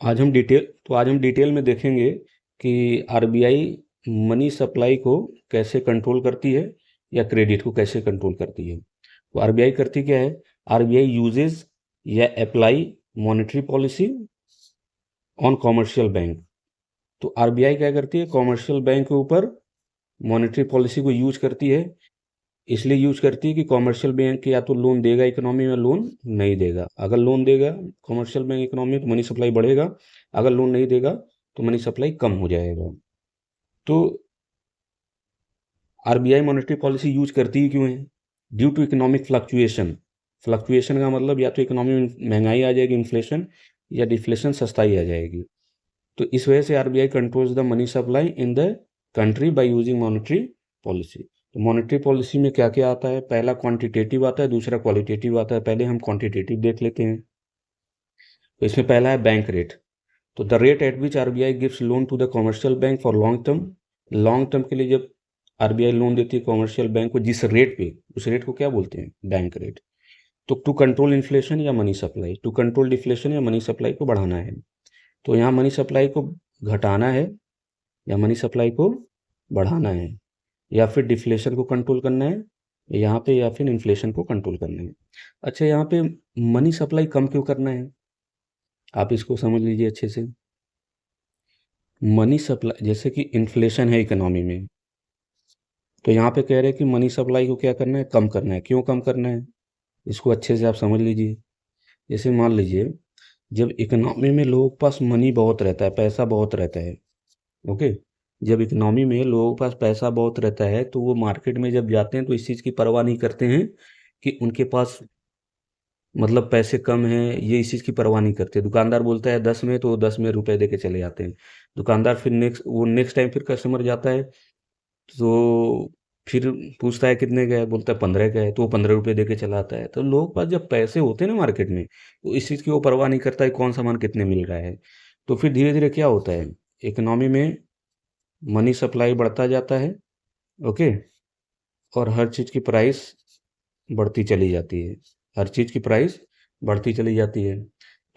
आज हम डिटेल में देखेंगे कि आरबीआई मनी सप्लाई को कैसे कंट्रोल करती है या क्रेडिट को कैसे कंट्रोल करती है। तो आरबीआई करती क्या है? आरबीआई यूजेस या apply monetary policy on commercial bank. तो आरबीआई क्या करती है? कॉमर्शियल बैंक के ऊपर मॉनेटरी पॉलिसी को यूज करती है। इसलिए यूज करती है कि कॉमर्शियल बैंक या तो लोन देगा इकोनॉमी में, लोन नहीं देगा। अगर लोन देगा कॉमर्शियल बैंक इकोनॉमी में तो मनी सप्लाई बढ़ेगा, अगर लोन नहीं देगा तो मनी सप्लाई कम हो जाएगा। तो आरबीआई मॉनेटरी पॉलिसी यूज करती ही क्यों है? Due to economic fluctuation. Fluctuation का मतलब या तो इकोनॉमी में महंगाई आ जाएगी, इन्फ्लेशन, या डिफ्लेशन, सस्ताई आ जाएगी। तो इस वजह से RBI controls the money supply in the country by using monetary policy. तो मॉनेटरी पॉलिसी में क्या क्या आता है? पहला क्वांटिटेटिव आता है, दूसरा क्वालिटेटिव आता है। पहले हम क्वांटिटेटिव देख लेते हैं। तो इसमें पहला है बैंक रेट। तो the rate at which RBI gives loan to the commercial bank for long term. Long term के लिए जब आरबीआई लोन देती है कॉमर्शियल बैंक को, जिस रेट पे, उस रेट को क्या बोलते हैं? Bank rate. तो टू कंट्रोल इन्फ्लेशन या money supply, to control deflation या मनी सप्लाई को बढ़ाना है। तो यहाँ मनी सप्लाई को घटाना है या मनी सप्लाई को बढ़ाना है, या फिर डिफ्लेशन को कंट्रोल करना है यहाँ पे, या फिर इन्फ्लेशन को कंट्रोल करना है। अच्छा, यहाँ पे मनी सप्लाई कम क्यों करना है? आप इसको समझ लीजिए अच्छे से। मनी सप्लाई, जैसे कि इन्फ्लेशन है इकोनॉमी में, तो यहाँ पे कह रहे हैं कि मनी सप्लाई को क्या करना है? कम करना है। क्यों कम करना है? इसको अच्छे से आप समझ लीजिए। जैसे मान लीजिए, जब इकोनॉमी में लोगों के पास मनी बहुत रहता है, पैसा बहुत रहता है, ओके, जब इकोनॉमी में लोगों के पास पैसा बहुत रहता है तो वो मार्केट में जब जाते हैं तो इस चीज़ की परवाह नहीं करते हैं कि उनके पास मतलब पैसे कम हैं, ये इस चीज़ की परवाह नहीं करते। दुकानदार बोलता है 10 में, तो वो 10 में रुपए दे के चले जाते हैं। दुकानदार फिर नेक्स्ट टाइम फिर कस्टमर जाता है तो फिर पूछता है कितने का है, बोलता है 15 का है, तो वो 15 रुपये दे के चला आता है। तो लोगों के पास जब पैसे होते हैं ना मार्केट में, तो इस चीज़ की वो परवाह नहीं करता है कौन सामान कितने मिल रहा है। तो फिर धीरे धीरे क्या होता है, इकोनॉमी में मनी सप्लाई बढ़ता जाता है, ओके, और हर चीज़ की प्राइस बढ़ती चली जाती है। हर चीज़ की प्राइस बढ़ती चली जाती है।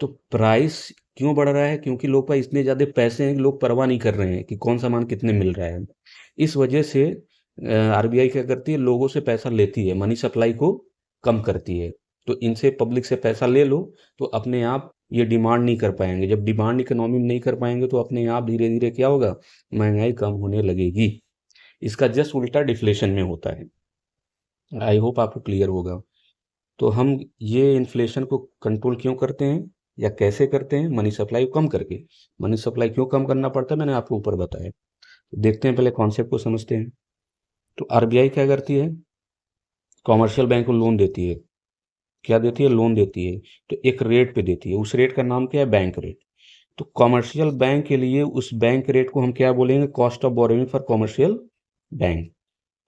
तो प्राइस क्यों बढ़ रहा है? क्योंकि लोग पास इतने ज़्यादा पैसे हैं कि लोग परवाह नहीं कर रहे हैं कि कौन सामान कितने मिल रहा है। इस वजह से आरबीआई क्या करती है? लोगों से पैसा लेती है, मनी सप्लाई को कम करती है। तो इनसे पब्लिक से पैसा ले लो तो अपने आप ये डिमांड नहीं कर पाएंगे। जब डिमांड इकोनॉमी में नहीं कर पाएंगे तो अपने आप धीरे धीरे क्या होगा? महंगाई कम होने लगेगी। इसका जस्ट उल्टा डिफ्लेशन में होता है। आई होप आपको क्लियर होगा। तो हम ये इन्फ्लेशन को कंट्रोल क्यों करते हैं या कैसे करते हैं? मनी सप्लाई को कम करके। मनी सप्लाई क्यों कम करना पड़ता है, मैंने आपको ऊपर बताया। तो देखते हैं, पहले कॉन्सेप्ट को समझते हैं। तो आरबीआई क्या करती है? कॉमर्शियल बैंक को लोन देती है। क्या देती है? लोन देती है। तो एक रेट पे देती है, उस रेट का नाम क्या है? Bank rate. तो कॉमर्शियल बैंक के लिए उस बैंक रेट को हम क्या बोलेंगे? Cost of borrowing for commercial bank.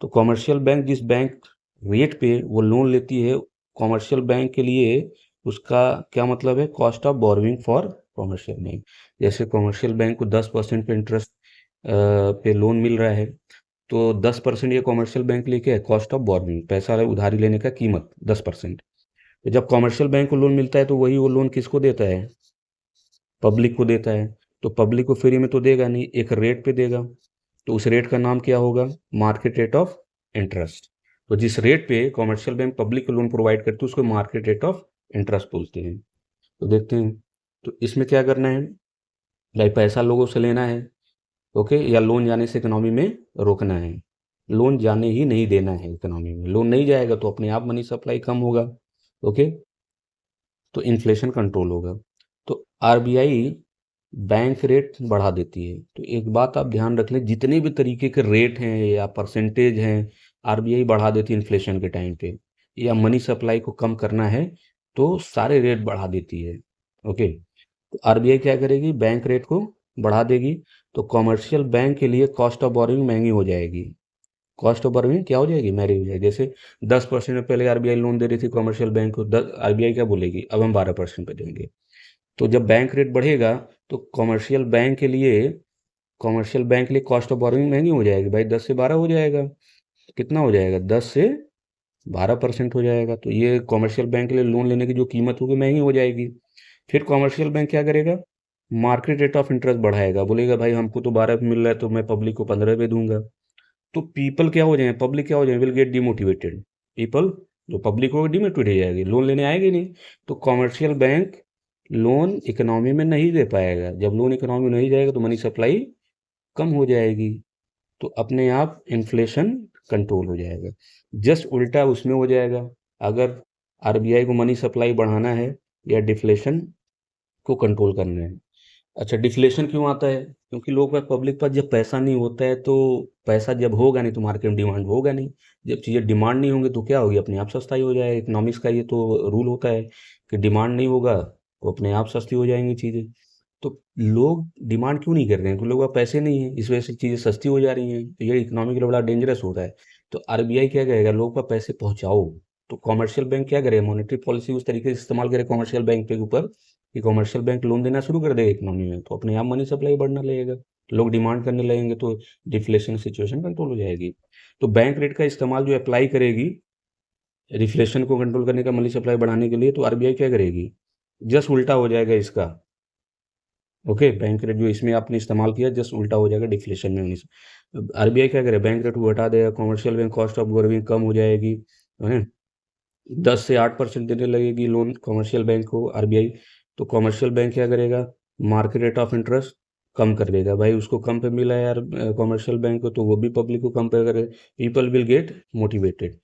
तो कॉमर्शियल बैंक जिस बैंक रेट पे वो लोन लेती है, कॉमर्शियल बैंक के लिए उसका क्या मतलब है? Cost of borrowing for commercial bank. जैसे कॉमर्शियल बैंक को 10% पे इंटरेस्ट पे लोन मिल रहा है, तो 10% ये कॉमर्शियल बैंक लेके है कॉस्ट ऑफ बोरोइंग, पैसा उधारी लेने का कीमत 10%। तो जब कॉमर्शियल बैंक को लोन मिलता है तो वही वो लोन किसको देता है? पब्लिक को देता है। तो पब्लिक को फ्री में तो देगा नहीं, एक रेट पे देगा। तो उस रेट का नाम क्या होगा? Market rate of interest. तो जिस रेट पे कॉमर्शियल बैंक पब्लिक को लोन प्रोवाइड करती है उसको मार्केट रेट ऑफ इंटरेस्ट बोलते हैं। तो देखते हैं, तो इसमें क्या करना है? भाई पैसा लोगों से लेना है, ओके, या लोन जाने से इकोनॉमी में रोकना है? लोन जाने ही नहीं देना है इकोनॉमी में। लोन नहीं जाएगा तो अपने आप मनी सप्लाई कम होगा, ओके, तो इन्फ्लेशन कंट्रोल होगा। तो आरबीआई बैंक रेट बढ़ा देती है। तो एक बात आप ध्यान रख लें, जितने भी तरीके के रेट हैं या परसेंटेज हैं, आरबीआई बढ़ा देती है इन्फ्लेशन के टाइम पे, या मनी सप्लाई को कम करना है तो सारे रेट बढ़ा देती है, ओके। तो आरबीआई क्या करेगी? बैंक रेट को बढ़ा देगी। तो कॉमर्शियल बैंक के लिए कॉस्ट ऑफ बोरोइंग महंगी हो जाएगी। कॉस्ट ऑफ बोरोइंग क्या हो जाएगी? महंगी हो जाएगी। जैसे 10% में पहले आरबीआई लोन दे रही थी कॉमर्शियल बैंक को, आरबीआई क्या बोलेगी? अब हम 12% पे देंगे। तो जब बैंक रेट बढ़ेगा तो कॉमर्शियल बैंक के लिए कॉस्ट ऑफ बोरोइंग महंगी हो जाएगी भाई, 10 से 12 हो जाएगा। कितना हो जाएगा? 10 से 12% हो जाएगा। तो ये कॉमर्शियल बैंक के लिए लोन लेने की जो कीमत होगी महंगी हो जाएगी। फिर कॉमर्शियल बैंक क्या करेगा? मार्केट रेट ऑफ इंटरेस्ट बढ़ाएगा, बोलेगा भाई हमको तो 12 पे मिल रहा है तो मैं पब्लिक को 15 पे दूंगा। तो पीपल क्या हो जाए, पब्लिक क्या हो जाए, विल गेट डिमोटिवेटेड। पीपल, जो पब्लिक होगा, डिमोटिवेट हो जाएगी, लोन लेने आएगी नहीं। तो कॉमर्शियल बैंक लोन इकोनॉमी में नहीं दे पाएगा। जब लोन इकोनॉमी में नहीं जाएगा तो मनी सप्लाई कम हो जाएगी, तो अपने आप इन्फ्लेशन कंट्रोल हो जाएगा। जस्ट उल्टा उसमें हो जाएगा। अगर आरबीआई को मनी सप्लाई बढ़ाना है या डिफ्लेशन को कंट्रोल करना है। अच्छा, डिफ्लेशन क्यों आता है? क्योंकि लोग का पब्लिक पास जब पैसा नहीं होता है, तो पैसा जब होगा नहीं तो मार्केट में डिमांड होगा नहीं। जब चीज़ें डिमांड नहीं होंगी तो क्या होगी, अपने आप सस्ता ही हो जाएगा। इकोनॉमिक्स का ये तो रूल होता है कि डिमांड नहीं होगा तो अपने आप सस्ती हो जाएंगी चीज़ें। तो लोग डिमांड क्यों नहीं कर रहे हैं? क्योंकि लोगों का पैसे नहीं है, इस वजह से चीज़ें सस्ती हो जा रही हैं। तो ये इकोनॉमी के लिए बड़ा डेंजरस हो रहा है। तो आरबीआई क्या करेगा, लोगों का पैसे पहुंचाओ। तो कॉमर्शियल बैंक क्या करे, मॉनेटरी पॉलिसी उस तरीके से इस्तेमाल करे कॉमर्शियल बैंक के ऊपर कि कॉमर्शियल बैंक लोन देना शुरू कर देगा इकोनॉमी में, तो अपने आप मनी सप्लाई बढ़ने लगेगा, लोग डिमांड करने लगेंगे, तो डिफ्लेशन सिचुएशन कंट्रोल हो जाएगी। तो बैंक रेट का इस्तेमाल जो अप्लाई करेगी रिफ्लेशन को कंट्रोल करने का, मनी सप्लाई बढ़ाने के लिए, तो आरबीआई क्या करेगी, जस्ट उल्टा हो जाएगा इसका। ओके, बैंक रेट जो इसमें आपने इस्तेमाल किया जस्ट उल्टा हो जाएगा डिफ्लेशन में। आरबीआई क्या करे, बैंक रेट को घटा देगा, commercial bank cost of borrowing कम हो जाएगी, है 10 से 8% देने लगेगी लोन कॉमर्शियल बैंक को आरबीआई। तो कॉमर्शियल बैंक क्या करेगा, मार्केट रेट ऑफ इंटरेस्ट कम कर देगा। भाई उसको कम पे मिला है यार कॉमर्शियल बैंक को, तो वो भी पब्लिक को कम पे करे। People will get motivated,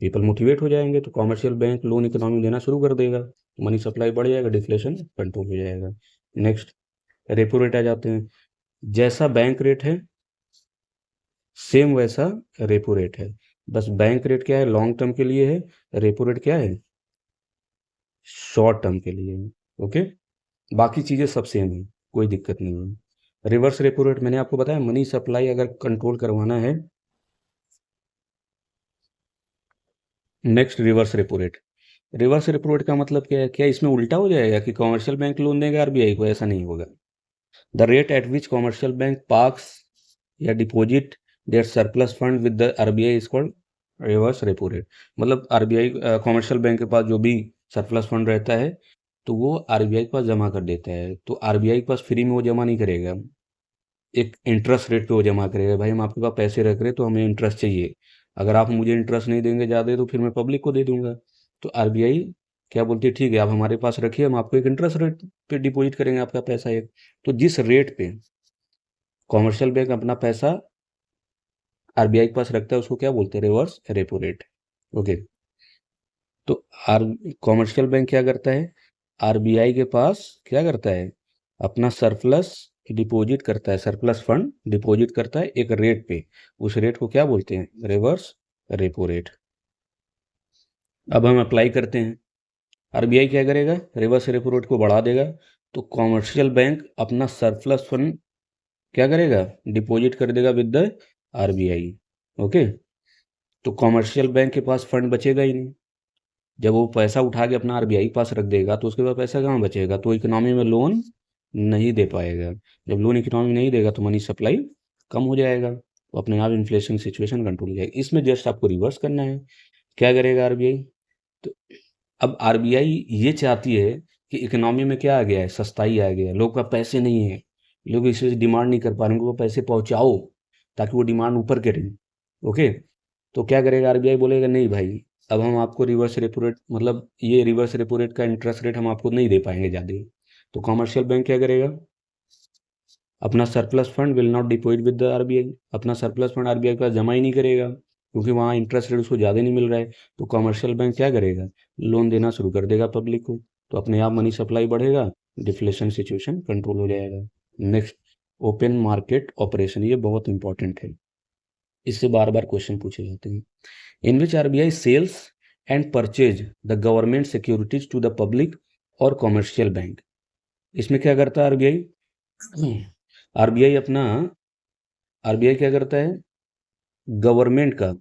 people motivate हो जाएंगे तो कॉमर्शियल बैंक लोन इकोनॉमी देना शुरू कर देगा, मनी सप्लाई बढ़ जाएगा, डिफ्लेशन कंट्रोल हो जाएगा। नेक्स्ट, रेपो रेट आ जाते हैं। जैसा बैंक रेट है सेम वैसा रेपो रेट है। बस बैंक रेट क्या है, लॉन्ग टर्म के लिए है, रेपो रेट क्या है, शॉर्ट टर्म के लिए है। ओके, बाकी चीज़ें सब सेम है, कोई दिक्कत नहीं है। रिवर्स रेपो रेट मैंने आपको बताया, मनी सप्लाई अगर कंट्रोल करवाना है। Next, reverse repo rate. Reverse repo rate का मतलब क्या है, क्या इसमें उल्टा हो जाएगा कि कॉमर्शियल बैंक लोन देगा आरबीआई को? ऐसा नहीं होगा। The rate at which commercial bank parks या deposit their surplus fund with the RBI is called reverse repo rate. मतलब आरबीआई कॉमर्शियल बैंक के पास जो भी सरप्लस फंड रहता है तो वो आरबीआई के पास जमा कर देता है। तो आरबीआई के पास फ्री में वो जमा नहीं करेगा, एक इंटरेस्ट रेट पे वो जमा करेगा। भाई हम आपके पास पैसे रख रहे हैं तो हमें इंटरेस्ट चाहिए, अगर आप मुझे इंटरेस्ट नहीं देंगे ज़्यादा तो फिर मैं पब्लिक को दे दूंगा। तो आरबीआई क्या बोलती है, ठीक है आप हमारे पास रखिए, हम आपको एक इंटरेस्ट रेट पे डिपॉजिट करेंगे आपका पैसा एक। तो जिस रेट पे कॉमर्शियल बैंक अपना पैसा आरबीआई के पास रखता है उसको क्या बोलते हैं, रिवर्स रेपो रेट। ओके, तो आर कॉमर्शियल बैंक क्या करता है, आरबीआई के पास क्या करता है, अपना सरप्लस डिपॉजिट करता है, सरप्लस फंड डिपॉजिट करता है एक रेट पे। उस रेट को क्या बोलते हैं, रिवर्स रेपो रेट। अब हम अप्लाई करते हैं, आरबीआई क्या करेगा, रिवर्स रेपो रेट को बढ़ा देगा, तो कॉमर्शियल बैंक अपना सरप्लस फंड क्या करेगा, डिपॉजिट कर देगा विद द आरबीआई। ओके, तो कॉमर्शियल बैंक के पास फंड बचेगा ही नहीं। जब वो पैसा उठा के अपना आरबीआई के पास रख देगा तो उसके पास पैसा कहाँ बचेगा, तो इकोनॉमी में लोन नहीं दे पाएगा। जब लोन इकोनॉमी नहीं देगा तो मनी सप्लाई कम हो जाएगा, तो अपने आप इन्फ्लेशन सिचुएशन कंट्रोल हो जाएगी। इसमें जस्ट आपको रिवर्स करना है। क्या करेगा आरबीआई, तो अब आरबीआई ये चाहती है कि इकोनॉमी में क्या आ गया है, सस्ताई आ गया है, लोग का पैसे नहीं है, लोग इस वजह से डिमांड नहीं कर पा रहे, उनको पैसे पहुंचाओ ताकि वो डिमांड ऊपर करें। ओके, तो क्या करेगा आरबीआई, बोलेगा नहीं भाई अब हम आपको रिवर्स रेपो रेट, मतलब ये रिवर्स रेपो रेट का इंटरेस्ट रेट हम आपको नहीं दे पाएंगे ज़्यादा। तो कॉमर्शियल बैंक क्या करेगा, अपना surplus fund will not deposit with the RBI, अपना सरप्लस फंड आरबीआई के पास जमा ही नहीं करेगा क्योंकि वहाँ इंटरेस्ट रेट उसको ज़्यादा नहीं मिल रहा है। तो कॉमर्शियल बैंक क्या करेगा, लोन देना शुरू कर देगा पब्लिक को, तो अपने आप मनी सप्लाई बढ़ेगा, डिफ्लेशन सिचुएशन कंट्रोल हो जाएगा। नेक्स्ट, ओपन मार्केट ऑपरेशन, ये बहुत इंपॉर्टेंट है, इससे बार बार क्वेश्चन पूछे जाते हैं। In which RBI sells and purchase the government securities to the public और कॉमर्शियल बैंक। इसमें क्या करता है आरबीआई, आरबीआई अपना आरबीआई क्या करता है, गवर्नमेंट का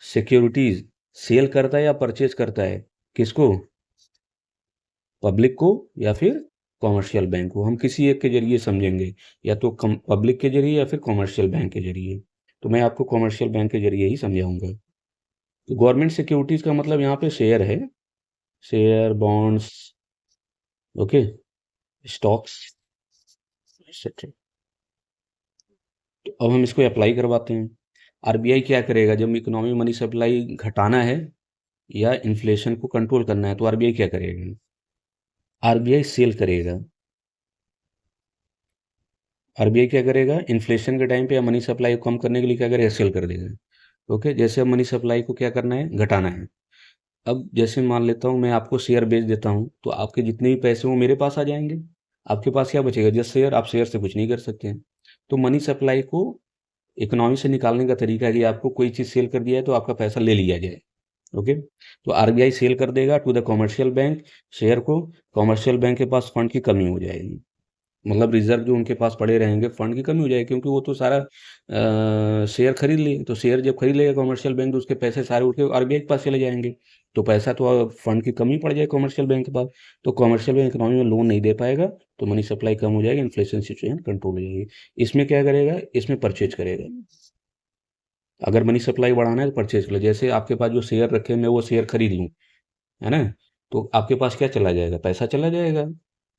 सिक्योरिटीज सेल करता है या परचेज करता है, किसको, पब्लिक को या फिर कॉमर्शियल बैंक को। हम किसी एक के जरिए समझेंगे, या तो पब्लिक के जरिए या फिर कॉमर्शियल बैंक के जरिए। तो मैं आपको कॉमर्शियल बैंक के जरिए ही समझाऊंगा। तो गवर्नमेंट सिक्योरिटीज का मतलब यहाँ पे शेयर है, share, bonds, okay, stocks, etcetera. तो अब हम इसको अप्लाई करवाते हैं। आरबीआई क्या करेगा जब इकोनॉमी में मनी सप्लाई घटाना है या इन्फ्लेशन को कंट्रोल करना है, तो आरबीआई क्या करेगा? आरबीआई सेल करेगा। आरबीआई क्या करेगा? इन्फ्लेशन के टाइम पे या मनी सप्लाई को कम करने के लिए क्या करेगा? सेल कर देगा। ओके, जैसे अब मनी सप्लाई को क्या करना है? घटाना है। अब जैसे मान लेता हूँ मैं आपको शेयर बेच देता हूँ, तो आपके जितने भी पैसे वो मेरे पास आ जाएंगे। आपके पास क्या बचेगा? Just share. आप शेयर से कुछ नहीं कर सकते हैं। तो मनी सप्लाई को इकोनॉमी से निकालने का तरीका है कि आपको कोई चीज़ सेल कर दिया है तो आपका पैसा ले लिया जाए। ओके, तो आरबीआई सेल कर देगा to the commercial bank share को। कॉमर्शियल बैंक के पास फंड की कमी हो जाएगी, मतलब रिजर्व जो उनके पास पड़े रहेंगे, फंड की कमी हो जाएगी, क्योंकि वो तो सारा शेयर खरीद लिए। तो शेयर जब खरीद लेगा कमर्शियल बैंक, तो उसके पैसे सारे उठ के आरबीआई के पास चले जाएंगे। तो पैसा तो फंड की कमी पड़ जाएगी कमर्शियल बैंक के पास। तो कमर्शियल बैंक इकोनॉमी में लोन नहीं दे पाएगा, तो मनी सप्लाई कम हो जाएगी, इन्फ्लेशन सिचुएशन कंट्रोल हो जाएगी। इसमें क्या करेगा? इसमें परचेज करेगा। अगर मनी सप्लाई बढ़ाना है तो परचेज कर ले। जैसे आपके पास जो शेयर रखे, मैं वो शेयर खरीद लूँ, है ना? तो आपके पास क्या चला जाएगा? पैसा चला जाएगा।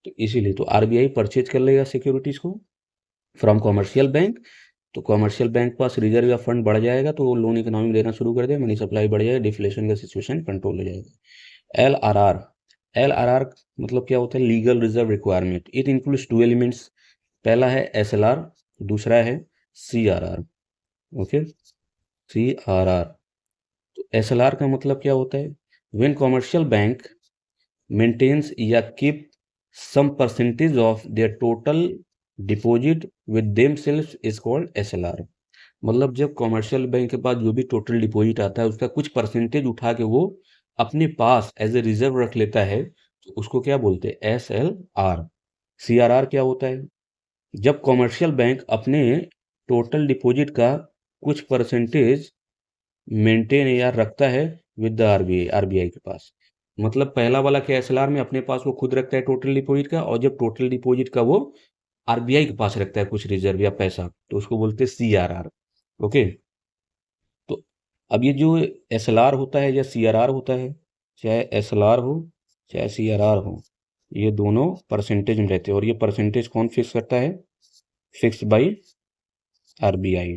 तो इसीलिए तो आरबीआई परचेज कर लेगा सिक्योरिटीज को फ्रॉम कॉमर्शियल बैंक। तो कॉमर्शियल बैंक के पास रिजर्व या फंड बढ़ जाएगा, तो वो लोन इकोनॉमी में देना शुरू कर देगा, मनी सप्लाई बढ़ जाएगा, डिफ्लेशन का सिचुएशन कंट्रोल हो जाएगा। L R R. L R R मतलब क्या होता है? Legal reserve requirement. It includes two elements. पहला है एस एल आर, दूसरा है C R R. Okay, C R R. तो एस एल आर का मतलब क्या होता है? वेन कॉमर्शियल बैंक मेंटेन्स या keep some percentage of their total deposit with themselves is called SLR. मतलब जब कॉमर्शियल बैंक के पास जो भी टोटल डिपॉजिट आता है, उसका कुछ परसेंटेज उठा के वो अपने पास एज ए रिजर्व रख लेता है, तो उसको क्या बोलते हैं? S L R. C R R क्या होता है? जब कॉमर्शियल बैंक अपने टोटल डिपॉजिट का कुछ परसेंटेज मेंटेन या रखता है विद द आरबीआई, आरबीआई के पास। मतलब पहला वाला क्या, एसएलआर में अपने पास वो खुद रखता है टोटल डिपॉजिट का, और जब टोटल डिपॉजिट का वो आरबीआई के पास रखता है कुछ रिजर्व या पैसा, तो उसको बोलते हैं सीआरआर। ओके, तो अब ये जो एसएलआर होता है या सीआरआर होता है, चाहे एसएलआर हो चाहे सीआरआर हो, ये दोनों परसेंटेज में रहते हैं। और ये परसेंटेज कौन फिक्स करता है? Fix by RBI.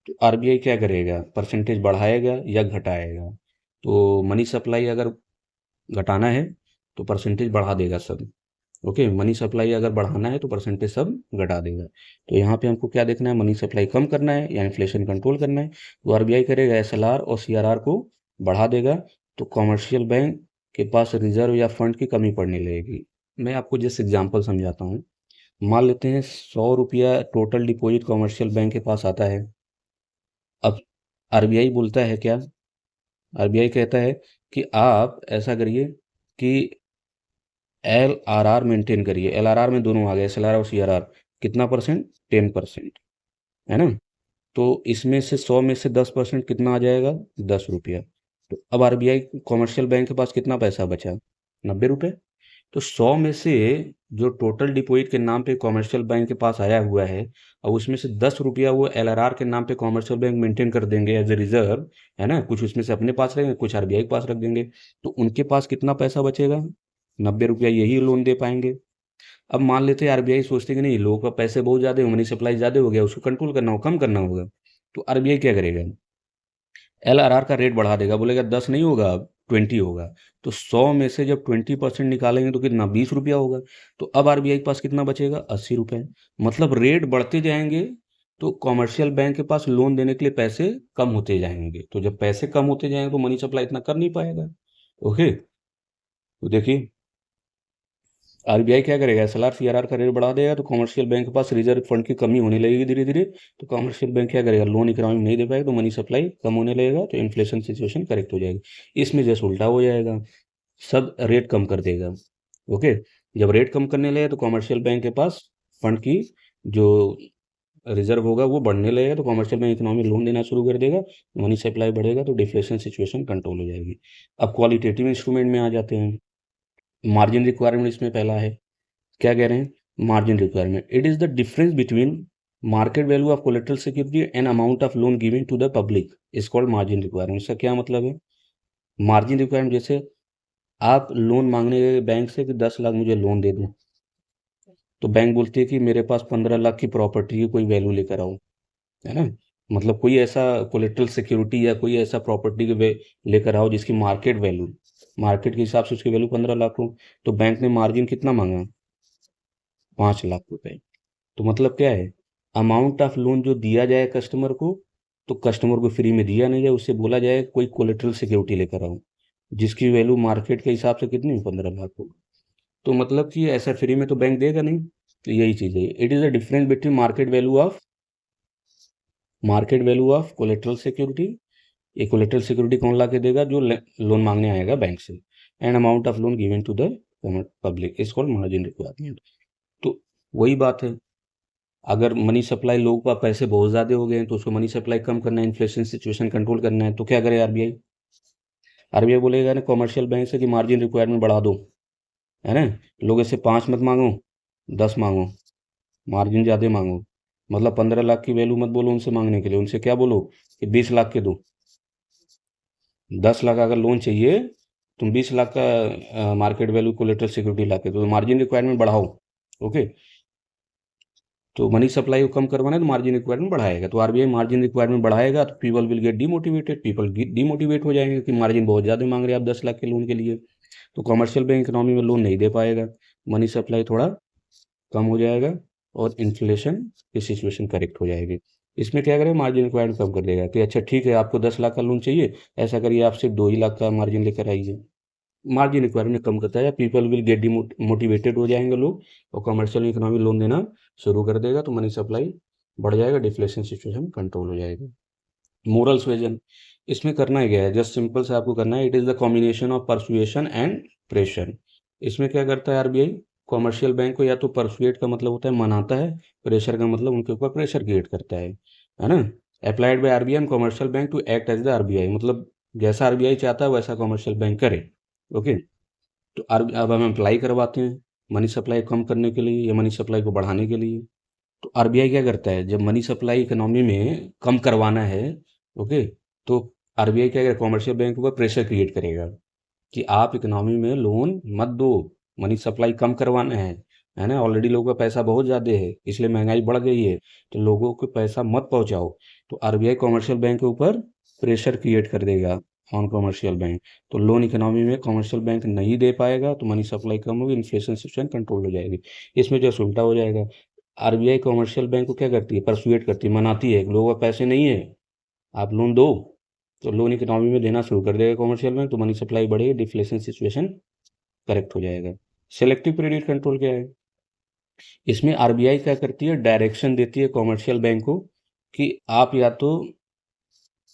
तो आरबीआई क्या करेगा? परसेंटेज बढ़ाएगा या घटाएगा? तो मनी सप्लाई अगर घटाना है तो परसेंटेज बढ़ा देगा सब। ओके, मनी सप्लाई अगर बढ़ाना है तो परसेंटेज सब घटा देगा। तो यहाँ पे हमको क्या देखना है? मनी सप्लाई कम करना है या इन्फ्लेशन कंट्रोल करना है, तो आरबीआई करेगा एसएलआर और सीआरआर को बढ़ा देगा। तो कॉमर्शियल बैंक के पास रिजर्व या फंड की कमी पड़ने लगेगी। मैं आपको जस्ट एग्जांपल समझाता हूँ। मान लेते हैं 100 रुपया टोटल डिपॉजिट कॉमर्शियल बैंक के पास आता है। अब आरबीआई बोलता है क्या? आरबीआई कहता है कि आप ऐसा करिए कि एल आर आर मेंटेन करिए। एल आर आर में दोनों आ गए, एस एल आर और सी आर आर। कितना परसेंट? 10%, है ना? तो इसमें से 100 में से 10% कितना आ जाएगा? 10 रुपया। तो अब आरबीआई कॉमर्शियल बैंक के पास कितना पैसा बचा? 90 रुपये। तो 100 में से जो टोटल डिपॉजिट के नाम पे कॉमर्शियल बैंक के पास आया हुआ है, और उसमें से 10 रुपया वो एल आर आर के नाम पे कॉमर्शियल बैंक मेंटेन कर देंगे एज ए रिजर्व, है ना? कुछ उसमें से अपने पास रखेंगे, कुछ आरबीआई के पास रख देंगे। तो उनके पास कितना पैसा बचेगा? 90 रुपया। यही लोन दे पाएंगे। अब मान लेते हैं आरबीआई सोचते कि नहीं, लोगों का पैसे बहुत ज़्यादा, मनी सप्लाई ज़्यादा हो गया, उसको कंट्रोल करना होगा, कम करना होगा। तो आरबीआई क्या करेगा? एल आर आर का रेट बढ़ा देगा, बोलेगा 10 नहीं होगा, अब 20 होगा। तो 100 में से जब 20% निकालेंगे तो कितना? 20 रुपया होगा। तो अब आरबीआई के पास कितना बचेगा? 80 रुपये। मतलब रेट बढ़ते जाएंगे तो कॉमर्शियल बैंक के पास लोन देने के लिए पैसे कम होते जाएंगे। तो जब पैसे कम होते जाएंगे तो मनी सप्लाई इतना कर नहीं पाएगा। ओके, तो देखिए आरबीआई क्या करेगा? एसएलआर सीआरआर का रेट बढ़ा देगा, तो कॉमर्शियल बैंक के पास रिजर्व फंड की कमी होने लगेगी धीरे धीरे। तो कॉमर्शियल बैंक क्या करेगा? लोन इकोनॉमी में नहीं दे पाएगा, तो मनी सप्लाई कम होने लगेगा, तो इन्फ्लेशन सिचुएशन करेक्ट हो जाएगी। इसमें जैसे उल्टा हो जाएगा, सब रेट कम कर देगा। ओके, जब रेट कम करने लगेगा तो कॉमर्शियल बैंक के पास फंड की जो रिजर्व होगा वो बढ़ने लगेगा, तो कॉमर्शियल बैंक इकोनॉमी लोन देना शुरू कर देगा, मनी सप्लाई बढ़ेगा, तो डिफ्लेशन सिचुएशन कंट्रोल हो जाएगी। अब क्वालिटेटिव इंस्ट्रूमेंट में आ जाते हैं। मार्जिन रिक्वायरमेंट इसमें पहला है। क्या कह रहे हैं? Margin requirement, it is the difference between market value of collateral security and amount of loan given to the public is called margin requirement. इसका क्या मतलब है? मार्जिन रिक्वायरमेंट, जैसे आप लोन मांगने गए बैंक से कि 10 लाख मुझे लोन दे दो, तो बैंक बोलती है कि मेरे पास 15 लाख की प्रॉपर्टी की कोई वैल्यू लेकर आओ, है ना, मतलब कोई ऐसा कोलेट्रल सिक्योरिटी या कोई ऐसा प्रॉपर्टी के लेकर आओ जिसकी मार्केट के हिसाब से उसकी वैल्यू 15 लाख हो। तो बैंक ने मार्जिन कितना मांगा, 5 लाख रुपए। तो मतलब क्या है, अमाउंट ऑफ लोन जो दिया जाए कस्टमर को, तो कस्टमर को फ्री में दिया नहीं जाए, उससे बोला जाए कोई कोलेट्रल सिक्योरिटी लेकर आओ जिसकी वैल्यू मार्केट के हिसाब से कितनी, 15 लाख हो। तो मतलब कि ऐसा फ्री में तो बैंक देगा नहीं। तो यही चीज़ है, it is a difference between market value of collateral security. ये कोलेट्रल सिक्योरिटी कौन ला के देगा, जो लोन मांगने आएगा बैंक से, and amount of loan given to the public is called margin requirement. तो वही बात है, अगर मनी सप्लाई, लोगों का पैसे बहुत ज़्यादा हो गए हैं तो उसको मनी सप्लाई कम करना है, इन्फ्लेशन सिचुएशन कंट्रोल करना है, तो क्या करे आरबीआई, आरबीआई बोलेगा ना कमर्शियल बैंक से कि मार्जिन रिक्वायरमेंट बढ़ा दो, है ना, लोग इससे 5 मत मांगो, 10 मांगो, मार्जिन ज़्यादा मांगो, मतलब 15 लाख की वैल्यू मत बोलो उनसे मांगने के लिए, उनसे क्या बोलो कि 20 लाख के दो। 10 लाख अगर लोन चाहिए, तुम 20 लाख का मार्केट वैल्यू कोलेटरल सिक्योरिटी ला के दो, मार्जिन रिक्वायरमेंट बढ़ाओ। ओके, तो मनी सप्लाई को कम करवाना है तो मार्जिन रिक्वायरमेंट बढ़ाएगा, तो आरबीआई मार्जिन रिक्वायरमेंट बढ़ाएगा तो people will get demotivated, people demotivate हो जाएंगे कि मार्जिन बहुत ज़्यादा मांग रहे हैं आप 10 लाख के लोन के लिए, तो कमर्शियल बैंक इकोनॉमी में लोन नहीं दे पाएगा, मनी सप्लाई थोड़ा कम हो जाएगा और इन्फ्लेशन की सिचुएशन करेक्ट हो जाएगी। इसमें क्या करें, मार्जिन रिक्वायरमेंट कम कर देगा कि अच्छा ठीक है आपको 10 लाख का लोन चाहिए, ऐसा करिए आप सिर्फ 2 ही लाख का मार्जिन लेकर आइए, मार्जिन रिक्वायरमेंट कम करता है, पीपल विल गेट मोटिवेटेड हो जाएंगे लोग, और कमर्शियल इकोनॉमी लोन देना शुरू कर देगा, तो मनी सप्लाई बढ़ जाएगा, डिफ्लेशन सिचुएशन कंट्रोल हो जाएगी। मोरल सुएजन, इसमें करना ही गया है, जस्ट सिंपल से आपको करना है, it is the combination of persuasion and pressure. इसमें क्या करता है आरबीआई, कॉमर्शियल बैंक को या तो परसुएट का मतलब होता है मनाता है, प्रेशर का मतलब उनके ऊपर प्रेशर क्रिएट करता है ना। Applied by RBI and commercial bank to act as the RBI, मतलब जैसा आरबीआई चाहता है वैसा कॉमर्शियल बैंक करे। ओके, तो अब हम अप्लाई करवाते हैं मनी सप्लाई कम करने के लिए या मनी सप्लाई को बढ़ाने के लिए। तो आरबीआई क्या करता है, जब मनी सप्लाई इकोनॉमी में कम करवाना है, ओके, तो आरबीआई क्या करेगा, कॉमर्शियल बैंक पर प्रेशर क्रिएट करेगा कि आप इकोनॉमी में लोन मत दो, मनी सप्लाई कम करवाना है ना, ऑलरेडी लोगों का पैसा बहुत ज़्यादा है, इसलिए महंगाई बढ़ गई है, तो लोगों को पैसा मत पहुंचाओ। तो आरबीआई कॉमर्शियल बैंक के ऊपर प्रेशर क्रिएट कर देगा ऑन कॉमर्शियल बैंक, तो लोन इकोनॉमी में कॉमर्शियल बैंक नहीं दे पाएगा, तो मनी सप्लाई कम होगी, इन्फ्लेशन सिचुएशन कंट्रोल हो जाएगी। इसमें जो उल्टा हो जाएगा, आरबीआई कॉमर्शियल बैंक को क्या करती है, परसुएट करती है, मनाती है, लोगों का पैसे नहीं है आप लोन दो, तो लोन इकोनॉमी में देना शुरू कर देगा कॉमर्शियल बैंक, तो मनी सप्लाई बढ़ेगी, डिफ्लेशन सिचुएशन करेक्ट हो जाएगा। सेलेक्टिव क्रेडिट कंट्रोल क्या है, इसमें आरबीआई क्या करती है, डायरेक्शन देती है कॉमर्शियल बैंक को कि आप या तो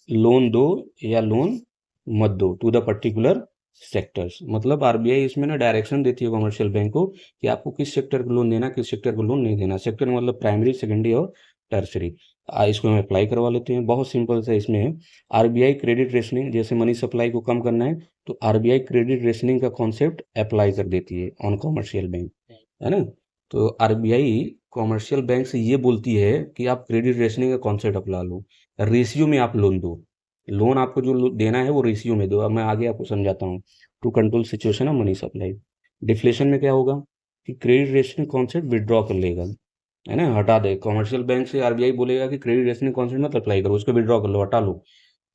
लोन दो या लोन मत दो टू द पर्टिकुलर सेक्टर्स, मतलब आरबीआई इसमें ना डायरेक्शन देती है कॉमर्शियल बैंक को कि आपको किस सेक्टर को लोन देना, किस सेक्टर को लोन नहीं देना, सेक्टर मतलब प्राइमरी, सेकेंडरी और टर्सरी। इसको हम अप्लाई करवा लेते हैं, बहुत सिंपल सा इसमें है, आरबीआई क्रेडिट रेशनिंग, जैसे मनी सप्लाई को कम करना है तो आरबीआई क्रेडिट रेशनिंग का कॉन्सेप्ट अप्लाई कर देती है ऑन कॉमर्शियल बैंक, है ना। तो आरबीआई कॉमर्शियल बैंक से ये बोलती है कि आप क्रेडिट रेशनिंग का कॉन्सेप्ट अपना लो, रेशियो में आप लोन दो, लोन आपको जो देना है वो रेशियो में दो। अब मैं आगे आपको समझाता हूँ, to control situation of money supply. Deflation में क्या होगा कि क्रेडिट रेशनिंग कॉन्सेप्ट विड्रॉ कर लेगा, है ना, हटा दे, कॉमर्शियल बैंक से आरबीआई बोलेगा कि क्रेडिट रेशनिंग कॉन्सेप्ट मत अप्लाई करो, उसको विड्रॉ कर लो, हटा लो,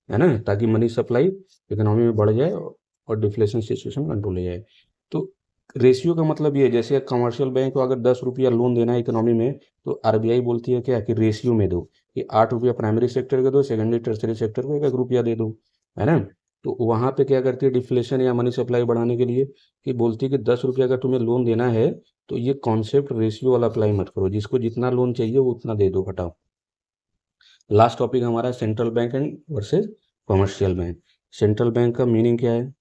है ना, ताकि मनी सप्लाई इकोनॉमी में बढ़ जाए और डिफ्लेशन सिचुएशन कंट्रोल हो जाए। तो रेशियो का मतलब ये है, जैसे कमर्शियल बैंक को अगर 10 रुपया लोन देना है इकोनॉमी में, तो आरबीआई बोलती है क्या कि रेशियो में दो, कि 8 रुपया प्राइमरी सेक्टर को दो, सेकेंडरी टर्सरी सेक्टर को 1 रुपया दे दो, है ना। तो वहाँ पे क्या करती है डिफ्लेशन या मनी सप्लाई बढ़ाने के लिए, कि बोलती है कि 10 रुपया अगर तुम्हें लोन देना है तो ये कॉन्सेप्ट रेशियो वाला अप्लाई मत करो, जिसको जितना लोन चाहिए वो उतना दे दो, हटाओ। लास्ट टॉपिक हमारा central bank and versus commercial bank. Central bank का मीनिंग क्या है,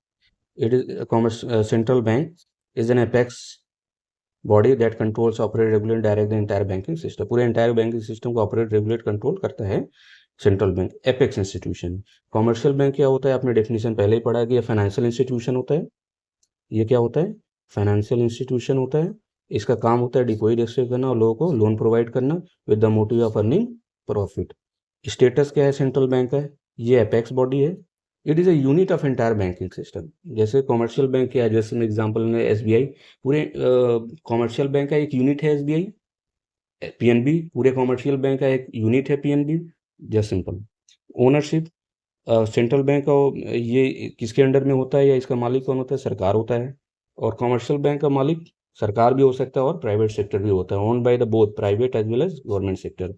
it is commerce central bank is an apex body that controls, operate, regulate, direct the entire banking system, पूरे एंटायर बैंकिंग सिस्टम को operate, regulate, control करता है central bank, apex institution. Commercial bank क्या होता है, आपने डेफिनेशन पहले ही पढ़ा है कि ये फाइनेंशियल इंस्टीट्यूशन होता है, ये क्या होता है, फाइनेंशियल इंस्टीट्यूशन होता है, इसका काम होता है डिपॉजिट एक्सेस करना और लोगों को लोन प्रोवाइड करना with the motive of earning profit. Status क्या है सेंट्रल बैंक का, ये एपेक्स बॉडी है, it is a unit of entire banking system. जैसे कॉमर्शियल बैंक है, जैसे एग्जांपल में एसबीआई, पूरे कॉमर्शियल बैंक का एक यूनिट है एसबीआई। पीएनबी पूरे कॉमर्शियल बैंक का एक यूनिट है PNB. Just simple. Ownership central bank और ये किसके अंडर में होता है या इसका मालिक कौन होता है? सरकार होता है। और कॉमर्शियल बैंक का मालिक सरकार भी हो सकता है और प्राइवेट सेक्टर भी होता है, own by the both private as well as government sector.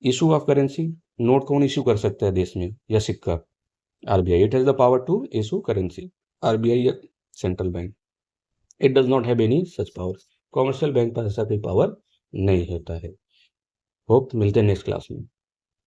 Issue of currency, note कौन इशू कर सकता है देश में या सिक्का? RBI. It has the power to issue currency. RBI या central bank, it does not have any such power. Commercial bank पर ऐसा कोई पावर नहीं होता है। होप मिलते हैं नेक्स्ट क्लास में।